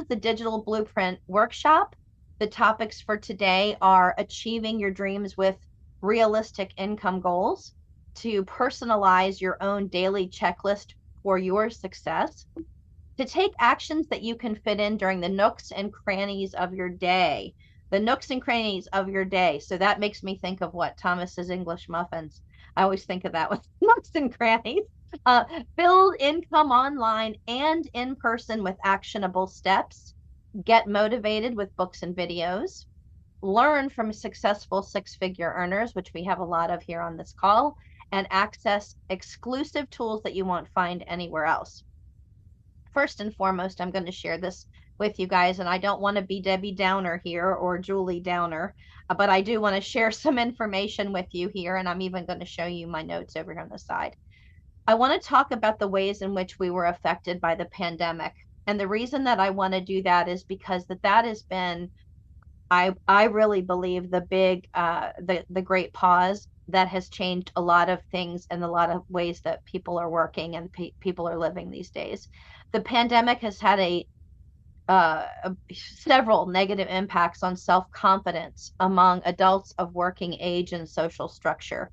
the Digital Blueprint workshop. The topics for today are achieving your dreams with realistic income goals, to personalize your own daily checklist for your success, to take actions that you can fit in during the nooks and crannies of your day. The nooks and crannies of your day. So that makes me think of what? Thomas's English muffins. I always think of that with nooks and crannies. Uh, Build income online and in person with actionable steps. Get motivated with books and videos. Learn from successful six-figure earners, which we have a lot of here on this call, and access exclusive tools that you won't find anywhere else. First and foremost, I'm going to share this with you guys, and I don't want to be Debbie Downer here or Julie Downer, but I do want to share some information with you here, and I'm even going to show you my notes over here on the side. I want to talk about the ways in which we were affected by the pandemic. And the reason that I want to do that is because that has been, I really believe, the big, the great pause that has changed a lot of things and a lot of ways that people are working and people are living these days. The pandemic has had several negative impacts on self-confidence among adults of working age and social structure.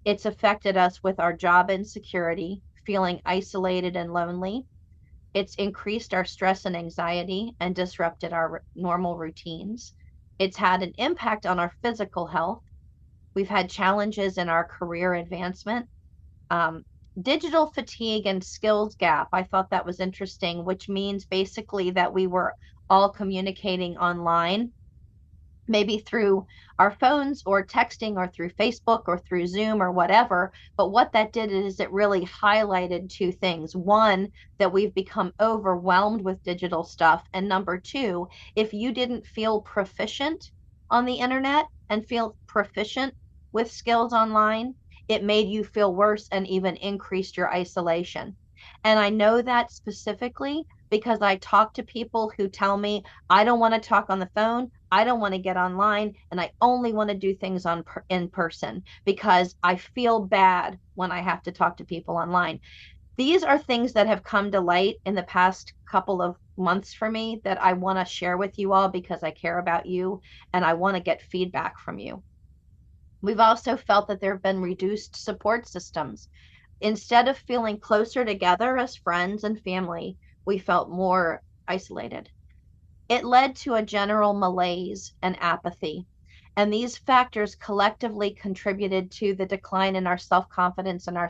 It's affected us with our job insecurity, feeling isolated and lonely. It's increased our stress and anxiety and disrupted our normal routines. It's had an impact on our physical health. We've had challenges in our career advancement. Digital fatigue and skills gap. I thought that was interesting, which means basically that we were all communicating online, maybe through our phones or texting or through Facebook or through Zoom or whatever. But what that did is it really highlighted two things. One, that we've become overwhelmed with digital stuff. And number two, if you didn't feel proficient on the internet and feel proficient with skills online, it made you feel worse and even increased your isolation. And I know that specifically because I talk to people who tell me, I don't want to talk on the phone, I don't want to get online, and I only want to do things in person because I feel bad when I have to talk to people online. These are things that have come to light in the past couple of months for me that I want to share with you all because I care about you and I want to get feedback from you. We've also felt that there have been reduced support systems. Instead of feeling closer together as friends and family, we felt more isolated. It led to a general malaise and apathy. And these factors collectively contributed to the decline in our self-confidence and our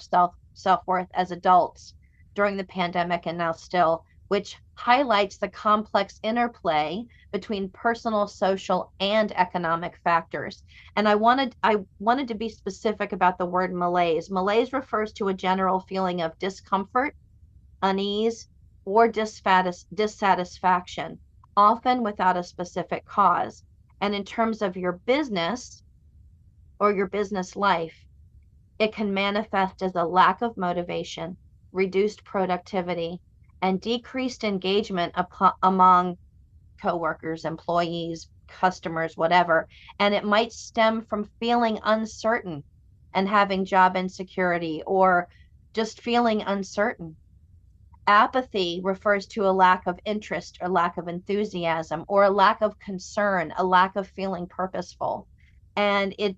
self-worth as adults during the pandemic and now still, which highlights the complex interplay between personal, social, and economic factors. And I wanted to be specific about the word malaise. Malaise refers to a general feeling of discomfort, unease, or dissatisfaction, often without a specific cause. And in terms of your business or your business life, it can manifest as a lack of motivation, reduced productivity, and decreased engagement among coworkers, employees, customers, whatever. And it might stem from feeling uncertain and having job insecurity or just feeling uncertain. Apathy refers to a lack of interest or lack of enthusiasm or a lack of concern, a lack of feeling purposeful. And it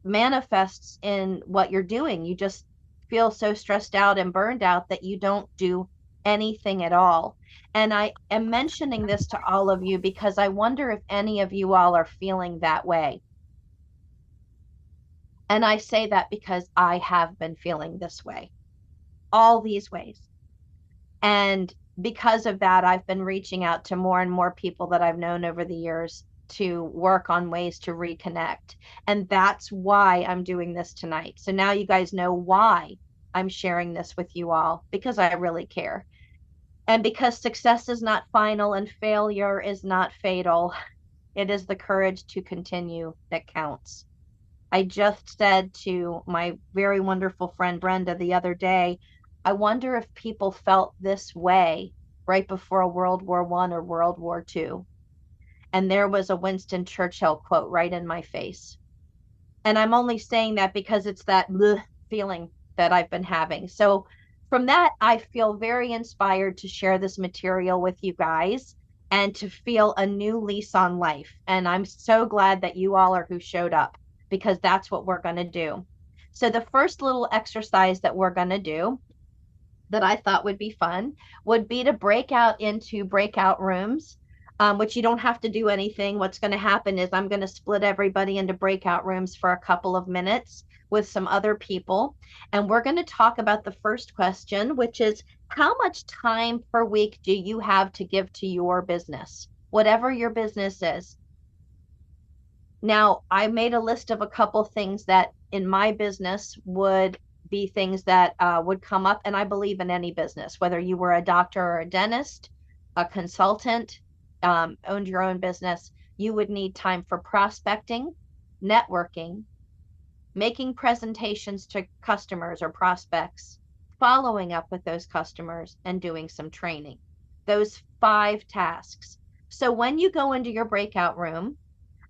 manifests in what you're doing. You just feel so stressed out and burned out that you don't do anything at all. And I am mentioning this to all of you because I wonder if any of you all are feeling that way. And I say that because I have been feeling this way, all these ways. And because of that, I've been reaching out to more and more people that I've known over the years to work on ways to reconnect. And that's why I'm doing this tonight. So now you guys know why I'm sharing this with you all, because I really care. And because success is not final and failure is not fatal, it is the courage to continue that counts. I just said to my very wonderful friend Brenda the other day, I wonder if people felt this way right before World War I or World War II. And there was a Winston Churchill quote right in my face. And I'm only saying that because it's that feeling that I've been having. So from that, I feel very inspired to share this material with you guys. and to feel a new lease on life. And I'm so glad that you all are who showed up, because that's what we're going to do. So the first little exercise that we're going to do that I thought would be fun would be to break out into breakout rooms, which you don't have to do anything. What's going to happen is I'm going to split everybody into breakout rooms for a couple of minutes with some other people. And we're going to talk about the first question, which is, how much time per week do you have to give to your business, whatever your business is? Now, I made a list of a couple things that in my business would be things that would come up. And I believe in any business, whether you were a doctor or a dentist, a consultant, owned your own business, you would need time for prospecting, networking, making presentations to customers or prospects, following up with those customers, and doing some training. Those 5 tasks. So when you go into your breakout room,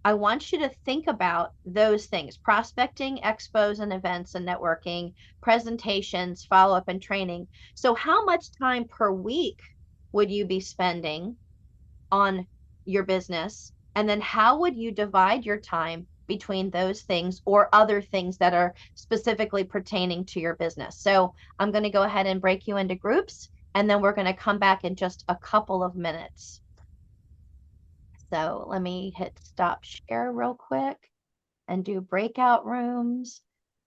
I want you to think about those things: prospecting, expos and events and networking, presentations, follow up and training. So how much time per week would you be spending on your business? And then how would you divide your time between those things or other things that are specifically pertaining to your business? So I'm going to go ahead and break you into groups, and then we're going to come back in just a couple of minutes. So let me hit stop share real quick and do breakout rooms.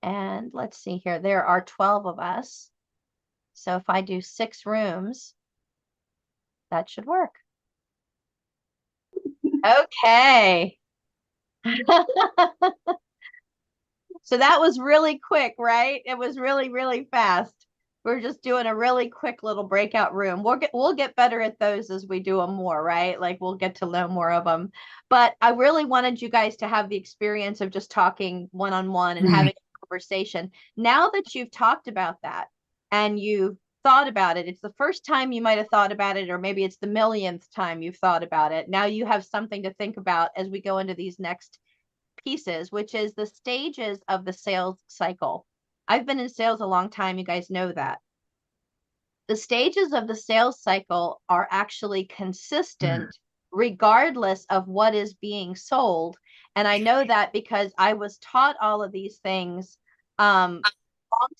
And let's see here, there are 12 of us. So if I do 6 rooms, that should work. Okay. So that was really quick, right? It was really, really fast. We're just doing a really quick little breakout room. We'll get better at those as we do them more, right? Like we'll get to know more of them. But I really wanted you guys to have the experience of just talking one-on-one and having a conversation. Now that you've talked about that and you've thought about it, it's the first time you might have thought about it, or maybe it's the millionth time you've thought about it. Now you have something to think about as we go into these next pieces, which is the stages of the sales cycle. I've been in sales a long time. You guys know that. The stages of the sales cycle are actually consistent regardless of what is being sold. And I know that because I was taught all of these things a long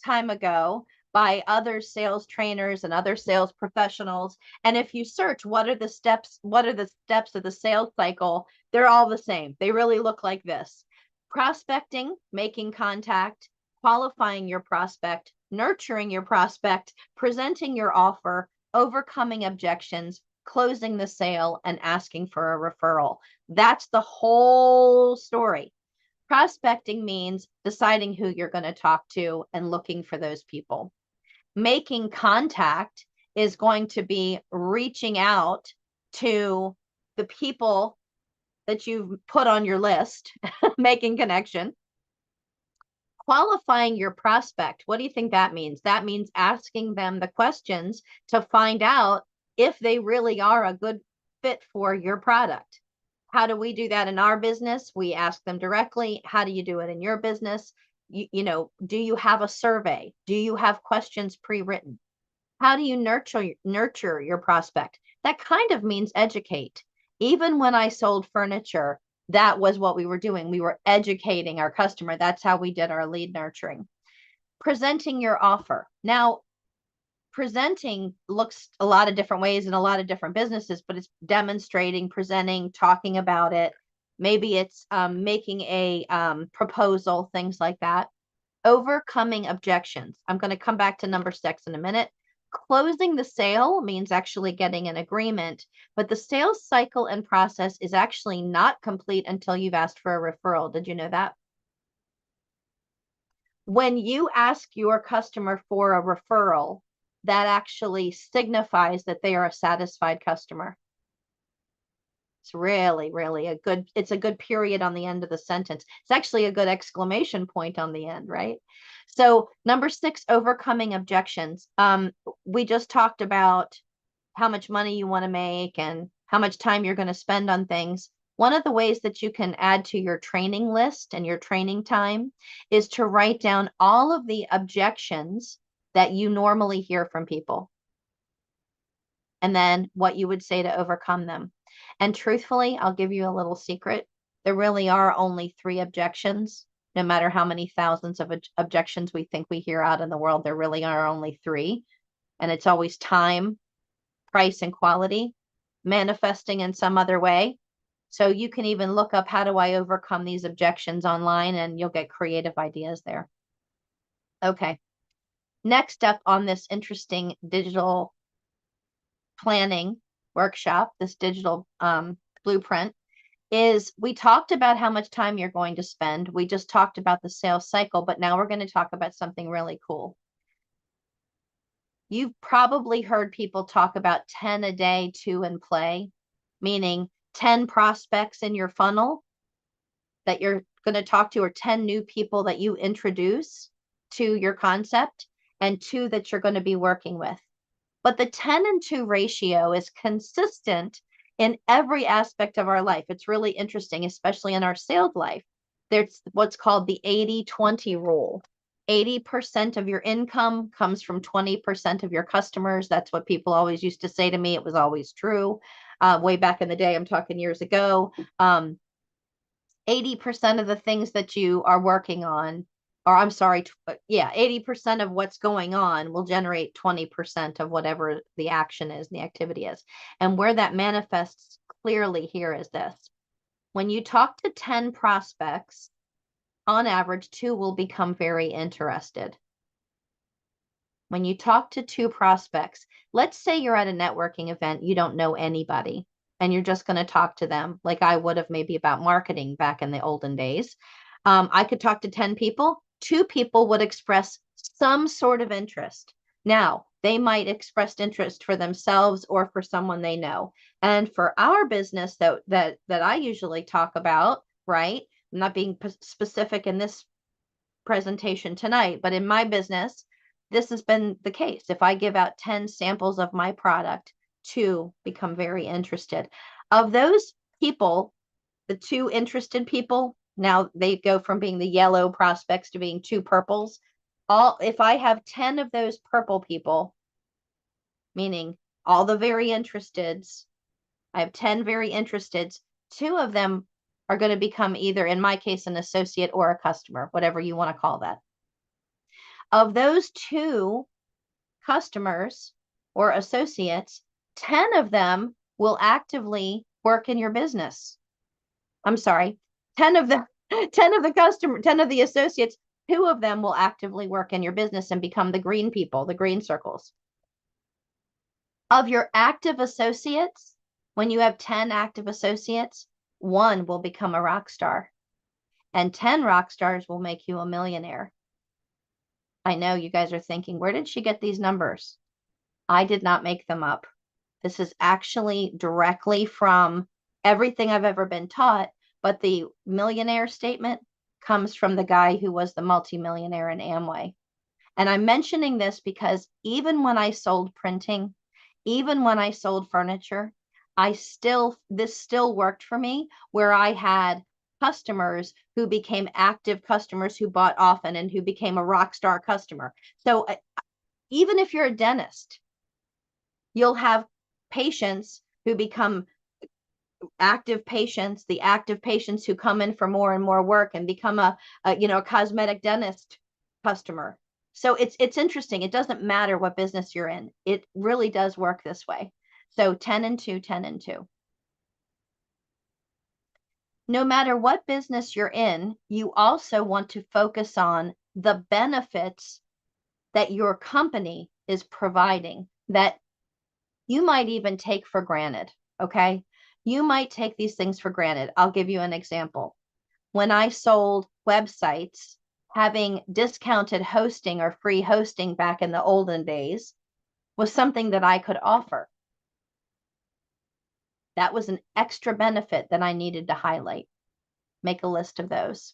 time ago by other sales trainers and other sales professionals. And if you search what are the steps of the sales cycle, they're all the same. They really look like this: prospecting, making contact, qualifying your prospect, nurturing your prospect, presenting your offer, overcoming objections, closing the sale, and asking for a referral. That's the whole story. Prospecting means deciding who you're going to talk to and looking for those people. Making contact is going to be reaching out to the people that you've put on your list, making connection. Qualifying your prospect. What do you think that means? That means asking them the questions to find out if they really are a good fit for your product. How do we do that in our business? We ask them directly. How do you do it in your business? You know, do you have a survey? Do you have questions pre-written? How do you nurture your prospect? That kind of means educate. Even when I sold furniture, that was what we were doing. We were educating our customer. That's how we did our lead nurturing. Presenting your offer. Now, presenting looks a lot of different ways in a lot of different businesses, but it's demonstrating, presenting, talking about it. Maybe it's making a proposal, things like that. Overcoming objections. I'm going to come back to number 6 in a minute. Closing the sale means actually getting an agreement, but the sales cycle and process is actually not complete until you've asked for a referral. Did you know that? When you ask your customer for a referral, that actually signifies that they are a satisfied customer. It's really, really it's a good period on the end of the sentence. It's actually a good exclamation point on the end, right? So number 6, overcoming objections. We just talked about how much money you want to make and how much time you're going to spend on things. One of the ways that you can add to your training list and your training time is to write down all of the objections that you normally hear from people, and then what you would say to overcome them. And truthfully, I'll give you a little secret. There really are only 3 objections. No matter how many thousands of objections we think we hear out in the world, there really are only 3. And it's always time, price, and quality manifesting in some other way. So you can even look up, how do I overcome these objections online, and you'll get creative ideas there. Okay. Next up on this interesting digital planning workshop, this digital blueprint, is we talked about how much time you're going to spend. We just talked about the sales cycle, but now we're going to talk about something really cool. You've probably heard people talk about 10 a day, 2 in play, meaning 10 prospects in your funnel that you're going to talk to, or 10 new people that you introduce to your concept, and 2 that you're going to be working with. But the 10 and 2 ratio is consistent in every aspect of our life. It's really interesting, especially in our sales life. There's what's called the 80-20 rule. 80% of your income comes from 20% of your customers. That's what people always used to say to me. It was always true. Way back in the day, I'm talking years ago. 80% of the things that you are working on, or I'm sorry, 80% of what's going on will generate 20% of whatever the action is, the activity is. And where that manifests clearly here is this. When you talk to 10 prospects, on average, 2 will become very interested. When you talk to 2 prospects, let's say you're at a networking event, you don't know anybody, and you're just going to talk to them like I would have maybe about marketing back in the olden days. I could talk to 10 people. 2 people would express some sort of interest. Now, they might express interest for themselves or for someone they know. And for our business that I usually talk about, right? I'm not being specific in this presentation tonight, but in my business, this has been the case. If I give out 10 samples of my product, 2 become very interested. Of those people, the 2 interested people, now they go from being the yellow prospects to being 2 purples. If I have 10 of those purple people, meaning all the very interesteds, I have 10 very interesteds, 2 of them are going to become either, in my case, an associate or a customer, whatever you want to call that. Of those 2 customers or associates, 10 of them will actively work in your business. I'm sorry, 10 of the 10 of the associates, 2 of them will actively work in your business and become the green people, the green circles. Of your active associates, when you have 10 active associates, 1 will become a rock star, and 10 rock stars will make you a millionaire. I know you guys are thinking, where did she get these numbers? I did not make them up. This is actually directly from everything I've ever been taught, but the millionaire statement comes from the guy who was the multimillionaire in Amway. And I'm mentioning this because even when I sold printing, even when I sold furniture, this still worked for me, where I had customers who became active customers who bought often and who became a rock star customer. So even if you're a dentist, you'll have patients who become active patients, the active patients who come in for more and more work and become a cosmetic dentist customer. So it's interesting. It doesn't matter what business you're in. It really does work this way. So 10 and 2, 10 and 2. No matter what business you're in, you also want to focus on the benefits that your company is providing that you might even take for granted, okay? You might take these things for granted. I'll give you an example. When I sold websites, having discounted hosting or free hosting back in the olden days was something that I could offer. That was an extra benefit that I needed to highlight. Make a list of those,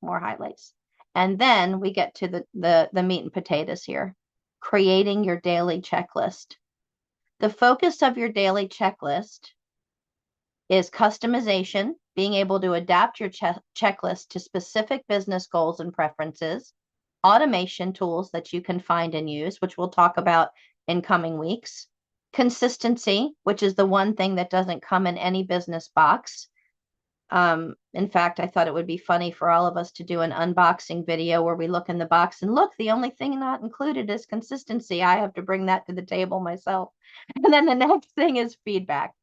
more highlights. And then we get to the meat and potatoes here, creating your daily checklist. The focus of your daily checklist is customization, being able to adapt your checklist to specific business goals and preferences, automation tools that you can find and use, which we'll talk about in coming weeks, Consistency, which is the one thing that doesn't come in any business box. In fact, I thought it would be funny for all of us to do an unboxing video where we look in the box and look, the only thing not included is consistency. I have to bring that to the table myself. And then the next thing is feedback.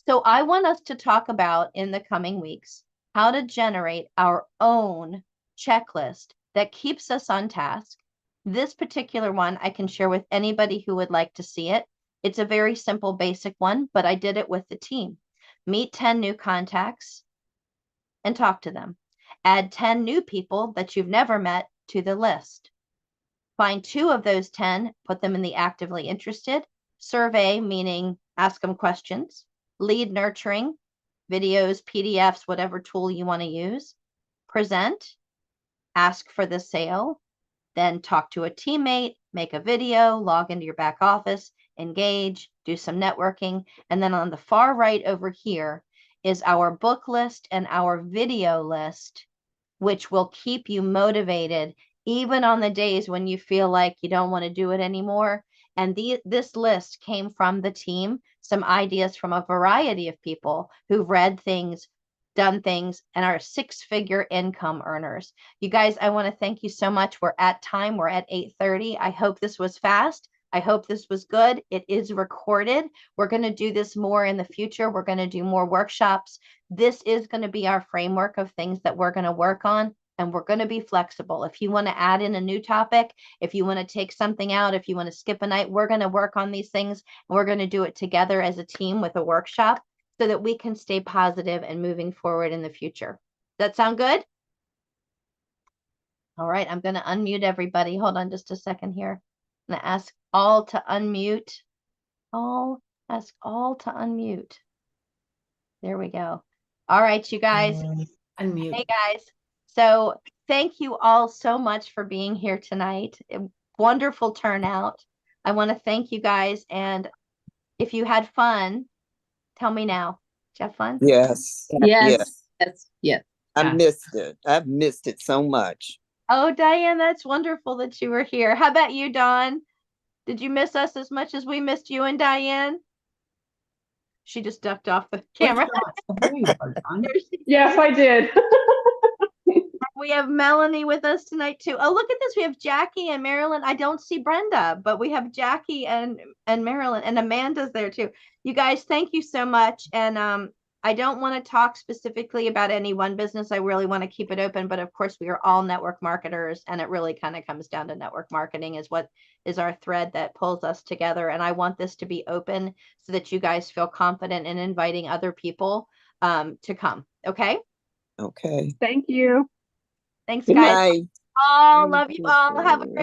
So I want us to talk about in the coming weeks how to generate our own checklist that keeps us on task. This particular one I can share with anybody who would like to see it. It's a very simple, basic one, but I did it with the team. Meet 10 new contacts and talk to them. Add 10 new people that you've never met to the list. Find 2 of those 10, put them in the actively interested. Survey, meaning ask them questions. Lead nurturing, videos, PDFs, whatever tool you want to use. Present, ask for the sale, then talk to a teammate, make a video, log into your back office, engage, do some networking. And then on the far right over here is our book list and our video list, which will keep you motivated even on the days when you feel like you don't want to do it anymore. And this list came from the team, some ideas from a variety of people who've read things, done things, and are 6-figure income earners. You guys, I want to thank you so much. We're at time. We're at 8:30. I hope this was fast. I hope this was good. It is recorded. We're going to do this more in the future. We're going to do more workshops. This is going to be our framework of things that we're going to work on, and we're going to be flexible. If you want to add in a new topic, if you want to take something out, if you want to skip a night, we're going to work on these things, and we're going to do it together as a team with a workshop so that we can stay positive and moving forward in the future. Does that sound good? All right, I'm going to unmute everybody. Hold on just a second here. I'm going to ask all to unmute. Ask all to unmute. There we go. All right, you guys. Unmute. Hey, guys. So thank you all so much for being here tonight. Wonderful turnout. I want to thank you guys. And if you had fun, tell me now. Did you have fun? Yes. Yes. Yes. Yes. I Yeah. missed it. I've missed it so much. Oh, Diane, that's wonderful that you were here. How about you, Dawn? Did you miss us as much as we missed you and Diane? She just ducked off the camera. Yes, I did. We have Melanie with us tonight too. Oh, look at this. We have Jackie and Marilyn. I don't see Brenda, but we have Jackie and Marilyn, and Amanda's there too. You guys, thank you so much. And I don't want to talk specifically about any one business. I really want to keep it open, but of course we are all network marketers, and it really kind of comes down to network marketing is what is our thread that pulls us together. And I want this to be open so that you guys feel confident in inviting other people to come. Okay. Okay. Thank you. Thanks, Good guys. night. All love you all. Have a great